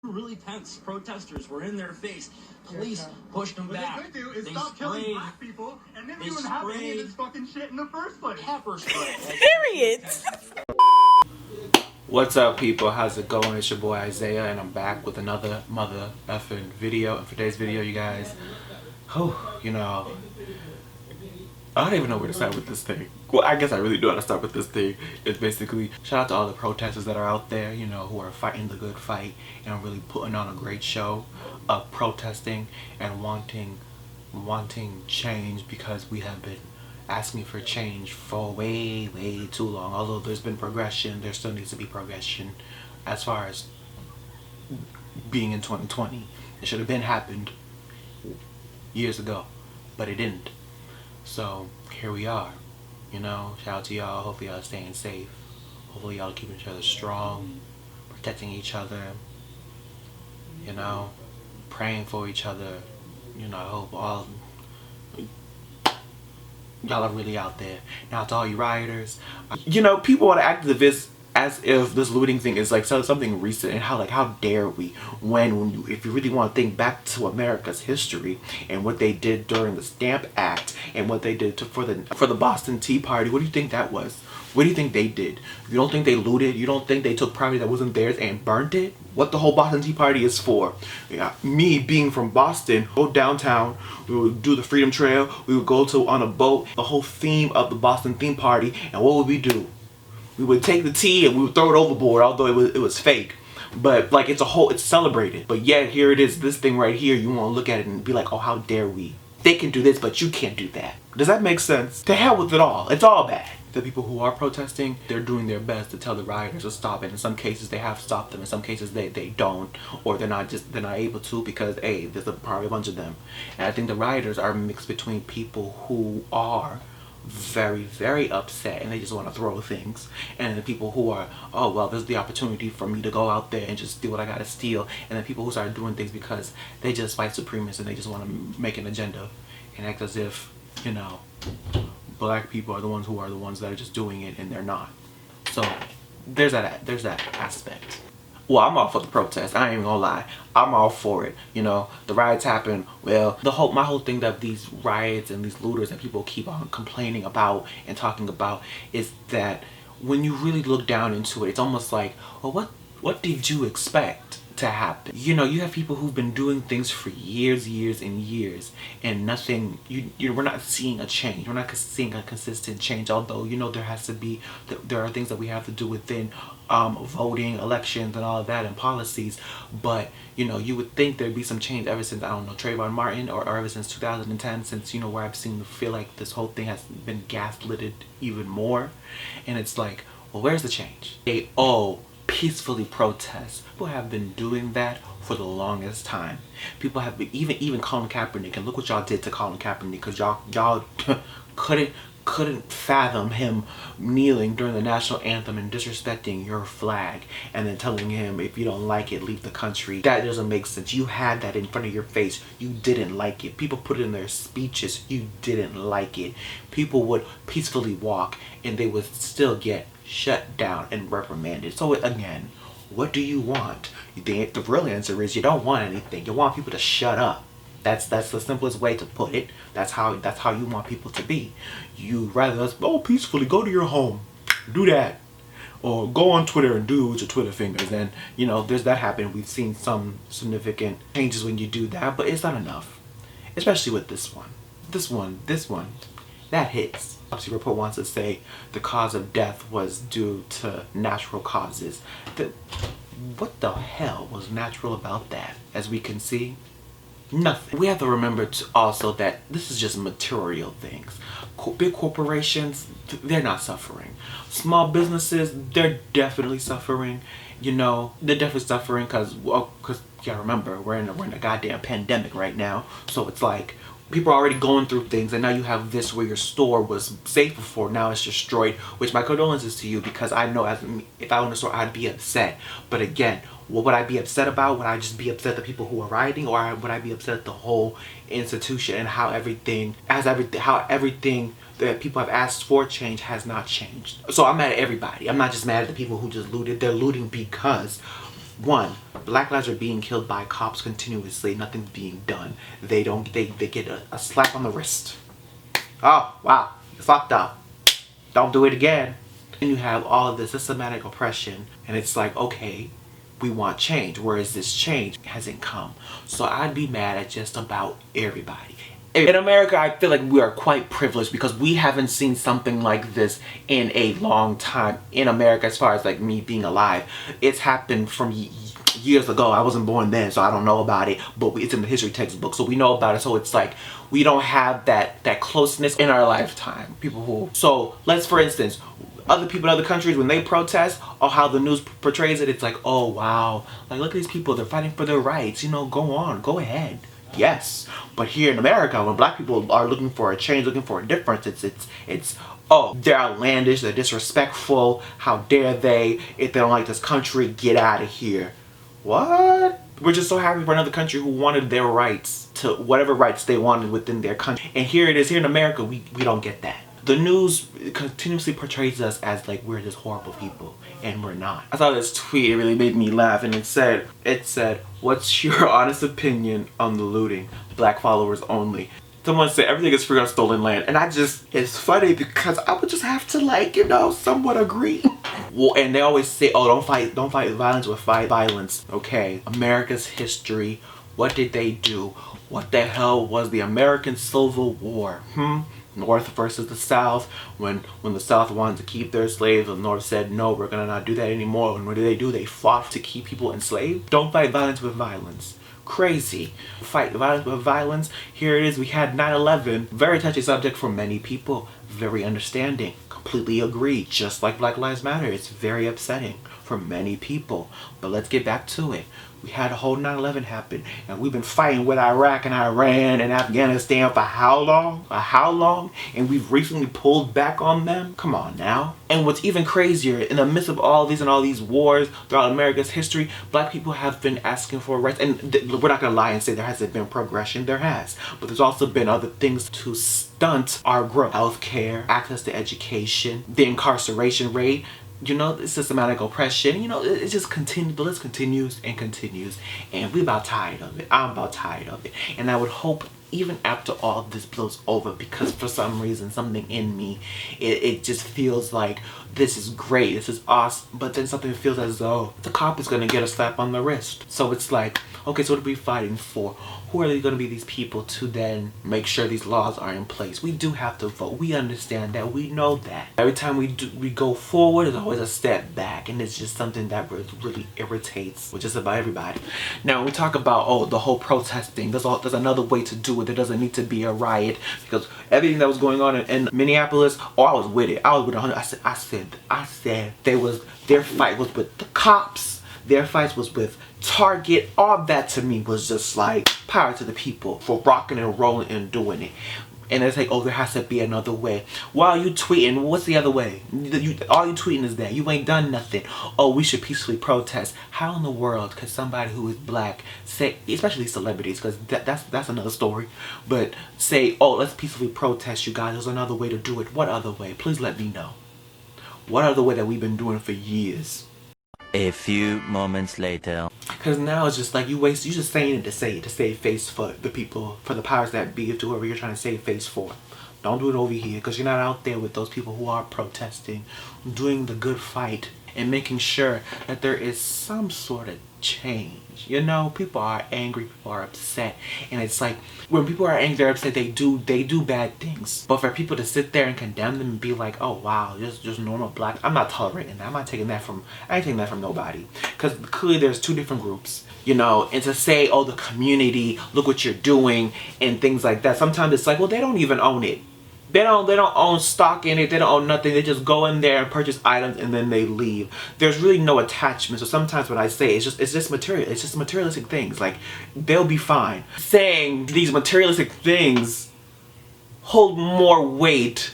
Really tense protesters were in their face. Police pushed them back. What they could do is stop killing black people, and then we wouldn't have any of this fucking shit in the first place. Pepper spray. Period. What's up, people? How's it going? It's your boy Isaiah, and I'm back with another mother effing video. And for today's video, you guys, I don't even know where to start with this thing. Well, I guess I really do how to start with this thing. It's basically shout out to all the protesters that are out there, who are fighting the good fight and really putting on a great show of protesting and wanting change, because we have been asking for change for way too long. Although there's been progression, there still needs to be progression as far as being in 2020. It should have been happened years ago, but it didn't. So here we are, shout out to y'all. Hopefully y'all staying safe. Hopefully y'all keeping each other strong, protecting each other, praying for each other. I hope all y'all are really out there. Now to all you rioters, people want to act as if this looting thing is like something recent, and how dare we, if you really want to think back to America's history and what they did during the Stamp Act and what they did for the Boston Tea Party. What do you think that was? What do you think they did? You don't think they looted? You don't think they took property that wasn't theirs and burnt it? What the whole Boston Tea Party is for? Me being from Boston, go downtown, we would do the Freedom Trail, we would go on a boat, the whole theme of the Boston Theme Party, and what would we do? We would take the tea and we would throw it overboard, although it was fake. But it's celebrated. But yet here it is, this thing right here, you want to look at it and be like, oh, how dare we? They can do this, but you can't do that. Does that make sense? To hell with it all. It's all bad. The people who are protesting, they're doing their best to tell the rioters to stop it. In some cases they have stopped them. In some cases they don't, or they're not able to, because there's probably a bunch of them. And I think the rioters are mixed between people who are very upset and they just want to throw things, and the people who are, oh well, there's the opportunity for me to go out there and just steal what I gotta steal, and then people who start doing things because they just fight supremacists and they just want to make an agenda and act as if black people are the ones that are just doing it, and they're not. So there's that aspect. Well, I'm all for the protest. I ain't even gonna lie. I'm all for it. The riots happen. Well, my whole thing that these riots and these looters that people keep on complaining about and talking about is that when you really look down into it, it's almost like, well, what did you expect to happen? You have people who've been doing things for years and years, and nothing. We're not seeing a change. We're not seeing a consistent change. Although there are things that we have to do within voting, elections, and all of that, and policies. But you would think there'd be some change ever since, I don't know, Trayvon Martin, or ever since 2010, since where I've feel like this whole thing has been gaslighted even more. And it's like, well, where's the change? They peacefully protest. People have been doing that for the longest time. People have been, even Colin Kaepernick, and look what y'all did to Colin Kaepernick, because y'all couldn't fathom him kneeling during the national anthem and disrespecting your flag, and then telling him, if you don't like it, leave the country. That doesn't make sense. You had that in front of your face. You didn't like it. People put it in their speeches. You didn't like it. People would peacefully walk and they would still get shut down and reprimanded. So again, what do you want? The real answer is you don't want anything. You want people to shut up. That's the simplest way to put it. That's how you want people to be. You rather peacefully go to your home, do that, or go on Twitter and do it with your Twitter fingers. And there's that happen. We've seen some significant changes when you do that, but it's not enough, especially with this one. That hits. Autopsy report wants to say the cause of death was due to natural causes. What the hell was natural about that? As we can see, nothing. We have to remember also that this is just material things. Big corporations, they're not suffering. Small businesses, they're definitely suffering. They're definitely suffering because you remember, we're in a goddamn pandemic right now. So it's like, people are already going through things, and now you have this where your store was safe before, now it's destroyed, which my condolences to you, because I know if I owned a store, I'd be upset. But again, what would I be upset about? Would I just be upset at the people who are rioting, or would I be upset at the whole institution and how everything that people have asked for change has not changed? So I'm mad at everybody. I'm not just mad at the people who just looted. They're looting because One, black lives are being killed by cops continuously. Nothing's being done. They get a slap on the wrist. Oh, wow, you fucked up. Don't do it again. And you have all of this systematic oppression, and it's like, okay, we want change. Where is this change? It hasn't come. So I'd be mad at just about everybody. In America, I feel like we are quite privileged because we haven't seen something like this in a long time in America, as far as like me being alive. It's happened from years ago. I wasn't born then, so I don't know about it, but it's in the history textbook, so we know about it. So it's like we don't have that closeness in our lifetime. People who, so let's, for instance, other people in other countries, when they protest, or how the news portrays it, it's like, oh wow, like look at these people, they're fighting for their rights, you know, go on, go ahead. Yes, but here in America, when black people are looking for a change, looking for a difference, it's oh, they're outlandish, they're disrespectful, how dare they, if they don't like this country, get out of here. What? We're just so happy for another country who wanted their rights, to whatever rights they wanted within their country. And here it is, here in America, we don't get that. The news continuously portrays us as like we're just horrible people, and we're not. I saw this tweet, it really made me laugh, and it said, what's your honest opinion on the looting? Black followers only. Someone said everything is free on stolen land, and it's funny because I would just have to, like, you know, somewhat agree. Well, and they always say, oh, don't fight violence with violence. Okay, America's history, what did they do? What the hell was the American Civil War? North versus the South. When the South wanted to keep their slaves, the North said, no, we're gonna not do that anymore. And what do? They fought to keep people enslaved. Don't fight violence with violence. Crazy. Fight violence with violence. Here it is, we had 9/11. Very touchy subject for many people. Very understanding. Completely agree. Just like Black Lives Matter, it's very upsetting for many people. But let's get back to it. We had a whole 9/11 happen, and we've been fighting with Iraq and Iran and Afghanistan for how long? And we've recently pulled back on them? Come on now. And what's even crazier, in the midst of all these wars throughout America's history, black people have been asking for rights. And we're not gonna lie and say there hasn't been progression. There has. But there's also been other things to stunt our growth. Healthcare, access to education, the incarceration rate. You know, the systematic oppression, you know, it just continues, the list continues and continues, and we're about tired of it. I'm about tired of it, and I would hope even after all this blows over, because for some reason, something in me, it just feels like this is great, this is awesome, but then something feels as though the cop is gonna get a slap on the wrist. So it's like, okay, so what are we fighting for? Who are going to be these people to then make sure these laws are in place? We do have to vote. We understand that. We know that. Every time we go forward, there's always a step back, and it's just something that really irritates with just about everybody. Now, when we talk about, oh, the whole protesting, there's another way to do it. There doesn't need to be a riot, because everything that was going on in Minneapolis, oh, I was with it. I was with 100. I said their fight was with the cops. Their fights was with Target. All that to me was just like power to the people for rocking and rolling and doing it. And it's like, oh, there has to be another way. While you tweeting, what's the other way? All you tweeting is that you ain't done nothing. Oh, we should peacefully protest. How in the world could somebody who is black say, especially celebrities, because that's another story, but say, oh, let's peacefully protest, you guys. There's another way to do it. What other way? Please let me know. What other way that we've been doing for years? A few moments later. Because now it's just like you just saying it to save face for the people, for the powers that be, to whoever you're trying to save face for. Don't do it over here, because you're not out there with those people who are protesting, doing the good fight, and making sure that there is some sort of change. You know, people are angry, people are upset, and it's like when people are angry, they're upset, they do bad things. But for people to sit there and condemn them and be like, oh wow, just normal black, I'm not tolerating that. I ain't taking that from nobody, because clearly there's two different groups, you know. And to say, oh, the community, look what you're doing and things like that, sometimes it's like, well, they don't even own it. They don't own stock in it. They don't own nothing. They just go in there and purchase items and then they leave. There's really no attachment. So sometimes what I say is it's just material. It's just materialistic things. Like, they'll be fine. Saying these materialistic things hold more weight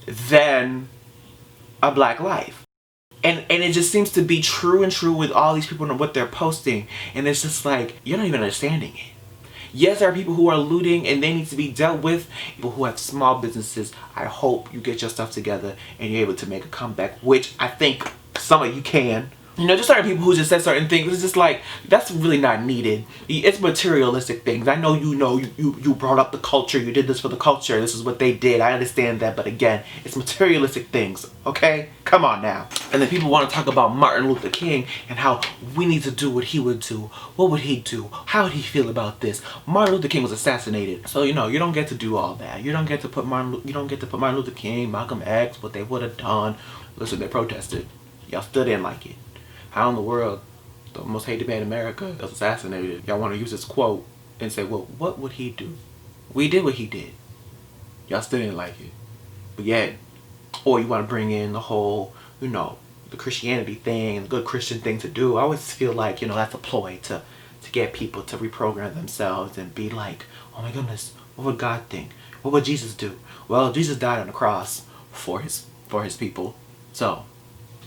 than a black life. And it just seems to be true with all these people and what they're posting. And it's just like, you're not even understanding it. Yes, there are people who are looting and they need to be dealt with. People who have small businesses, I hope you get your stuff together and you're able to make a comeback, which I think some of you can. You know, just certain people who just said certain things. It's just like, that's really not needed. It's materialistic things. I know you brought up the culture. You did this for the culture. This is what they did. I understand that. But again, it's materialistic things. Okay? Come on now. And then people want to talk about Martin Luther King and how we need to do what he would do. What would he do? How would he feel about this? Martin Luther King was assassinated. So, you know, you don't get to do all that. You don't get to put Martin Luther King, Malcolm X, what they would have done. Listen, they protested. Y'all still didn't like it. How in the world, the most hated man in America was assassinated? Y'all want to use this quote and say, well, what would he do? We did what he did. Y'all still didn't like it. But yet, or you want to bring in the whole, you know, the Christianity thing, the good Christian thing to do. I always feel like, you know, that's a ploy to get people to reprogram themselves and be like, oh my goodness, what would God think? What would Jesus do? Well, Jesus died on the cross for his people. So,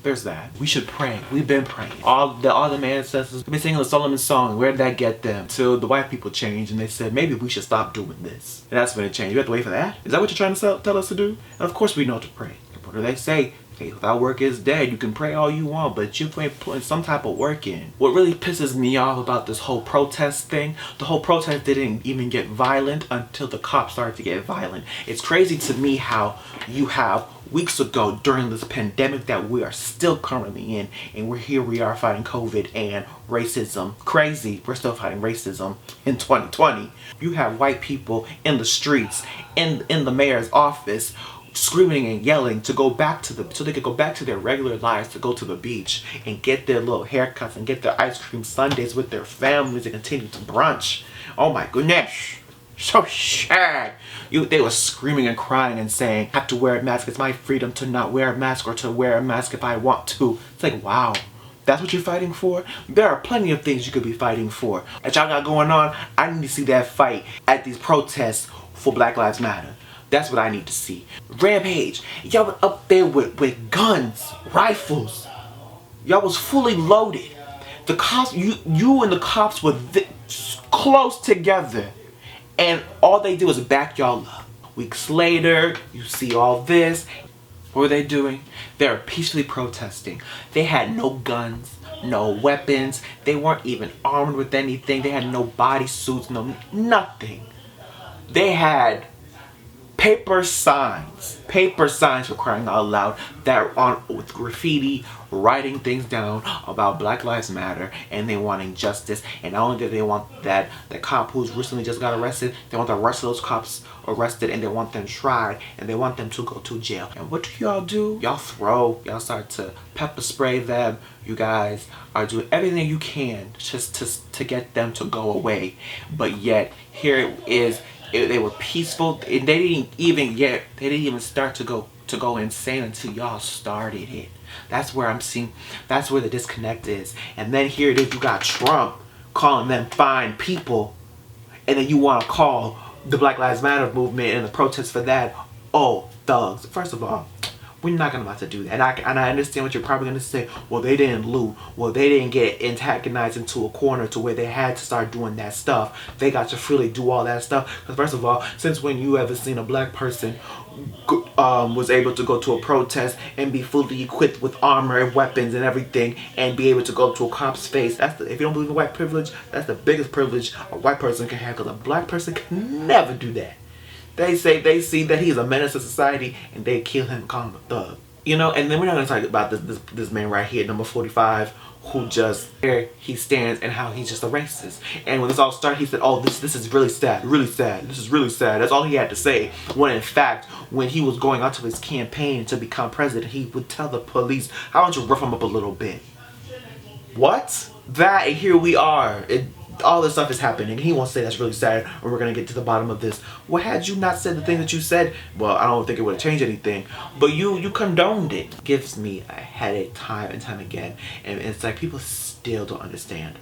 there's that. We should pray. We've been praying. All the ancestors have been singing the Solomon song. Where did that get them? Till the white people changed and they said, maybe we should stop doing this. And that's when it changed. You have to wait for that? Is that what you're trying to tell us to do? And of course we know to pray. What do they say? Faith without work is dead. You can pray all you want, but you ain't putting some type of work in. What really pisses me off about this whole protest thing, the whole protest didn't even get violent until the cops started to get violent. It's crazy to me how you have weeks ago during this pandemic that we are still currently in, and we are fighting COVID and racism. Crazy, we're still fighting racism in 2020. You have white people in the streets, in the mayor's office, screaming and yelling so they could go back to their regular lives, to go to the beach and get their little haircuts and get their ice cream sundaes with their families and continue to brunch. Oh my goodness, so sad. They were screaming and crying and saying, I have to wear a mask. It's my freedom to not wear a mask, or to wear a mask if I want to. It's like, wow, that's what you're fighting for? There are plenty of things you could be fighting for. That y'all got going on, I need to see that fight at these protests for Black Lives Matter. That's what I need to see. Rampage, y'all were up there with guns, rifles. Y'all was fully loaded. The cops, you and the cops were close together. And all they did was back y'all up. Weeks later, you see all this. What were they doing? They were peacefully protesting. They had no guns, no weapons. They weren't even armed with anything. They had no bodysuits, nothing. They had paper signs for crying out loud, that on with graffiti writing things down about Black Lives Matter, and they wanting justice. And not only do they want that the cop who's recently just got arrested, they want the rest of those cops arrested, and they want them tried, and they want them to go to jail. And what do? Y'all start to pepper spray them. You guys are doing everything you can just to get them to go away. But yet here it is. They were peaceful, and they didn't even start to go insane until y'all started it. That's where that's where the disconnect is. And then here it is, you got Trump calling them fine people, and then you want to call the Black Lives Matter movement and the protests for that, oh, thugs. First of all, we're not about to do that. And I understand what you're probably going to say. Well, they didn't loot. Well, they didn't get antagonized into a corner to where they had to start doing that stuff. They got to freely do all that stuff. Because first of all, since when you ever seen a black person was able to go to a protest and be fully equipped with armor and weapons and everything, and be able to go up to a cop's face? If you don't believe in white privilege, that's the biggest privilege a white person can have, because a black person can never do that. They say they see that he's a menace to society, and they kill him and call him a thug. You know, and then we're not going to talk about this man right here, number 45, who just, there he stands, and how he's just a racist. And when this all started, he said, oh, this is really sad, really sad, this is really sad. That's all he had to say. When in fact, when he was going out to his campaign to become president, he would tell the police, how don't you rough him up a little bit? What? That, and here we are. All this stuff is happening. He wants to say that's really sad, and we're going to get to the bottom of this. Well, had you not said the thing that you said, well, I don't think it would have changed anything. But you condoned it. Gives me a headache time and time again. And it's like people still don't understand.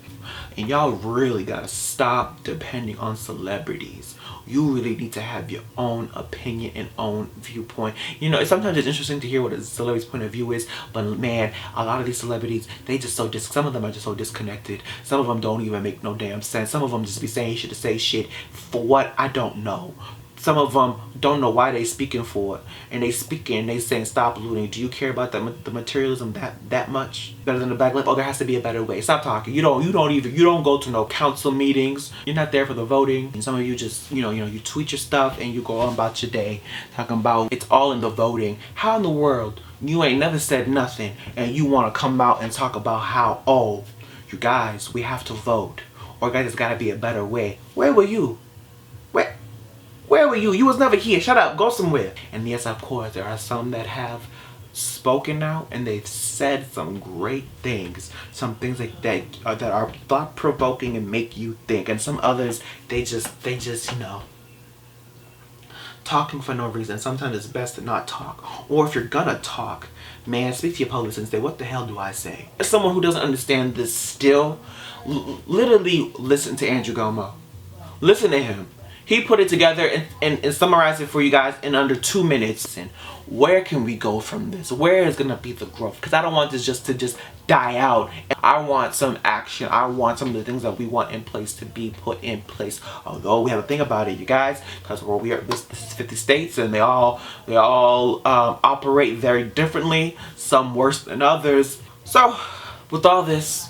And y'all really got to stop depending on celebrities. You really need to have your own opinion and own viewpoint. You know, sometimes it's interesting to hear what a celebrity's point of view is, but man, a lot of these celebrities, some of them are just so disconnected. Some of them don't even make no damn sense. Some of them just be saying shit to say shit for what, I don't know. some of them don't know why they speaking for it, and they speaking and they saying stop looting. Do you care about the materialism that much? Better than the Black Lives? Oh, there has to be a better way. Stop talking. You don't go to no council meetings. You're not there for the voting. And some of you just you tweet your stuff and you go on about your day talking about it's all in the voting. How in the world you ain't never said nothing and you want to come out and talk about how, oh, you guys, we have to vote, or guys, there's got to be a better way? Where were you? Where were you? You was never here. Shut up. Go somewhere. And yes, of course, there are some that have spoken out and they've said some great things. Some things that are thought-provoking and make you think. And some others, they just talking for no reason. Sometimes it's best to not talk. Or if you're gonna talk, man, speak to your publicist and say, what the hell do I say? As someone who doesn't understand this still, literally listen to Andrew Gomo. Listen to him. He put it together and summarized it for you guys in under 2 minutes. And where can we go from this? Where is gonna be the growth? Because I don't want this to just die out. I want some action. I want some of the things that we want in place to be put in place. Although we have to think about it, you guys, because this is 50 states and they all operate very differently. Some worse than others. So with all this,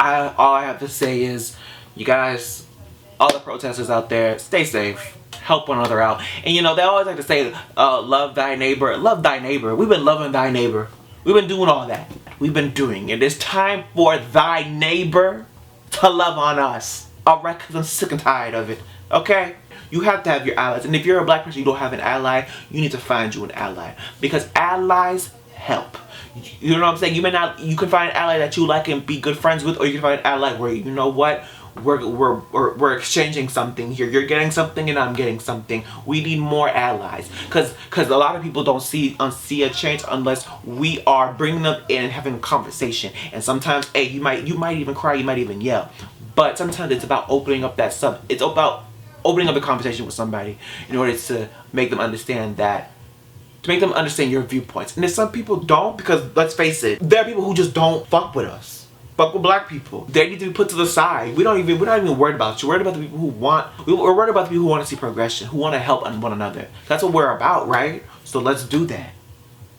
all I have to say is, you guys, all the protesters out there, stay safe, help one another out. And they always like to say, love thy neighbor. Love thy neighbor. We've been loving thy neighbor. We've been doing all that. We've been doing it. It's time for thy neighbor to love on us. Alright, because I'm sick and tired of it. Okay? You have to have your allies. And if you're a black person, you don't have an ally, you need to find you an ally. Because allies help. You know what I'm saying? You can find an ally that you like and be good friends with, or you can find an ally where, you know what? We're exchanging something here. You're getting something and I'm getting something. We need more allies, because a lot of people don't see a change unless we are bringing them in and having a conversation. And sometimes, hey, you might even cry, you might even yell, but sometimes it's about opening up it's about opening up a conversation with somebody in order to make them understand your viewpoints. And if some people don't, because let's face it, there are people who just don't fuck with us. Fuck with black people. They need to be put to the side. We're not even worried about you. We're worried about the people we're worried about the people who want to see progression, who want to help one another. That's what we're about, right? So let's do that.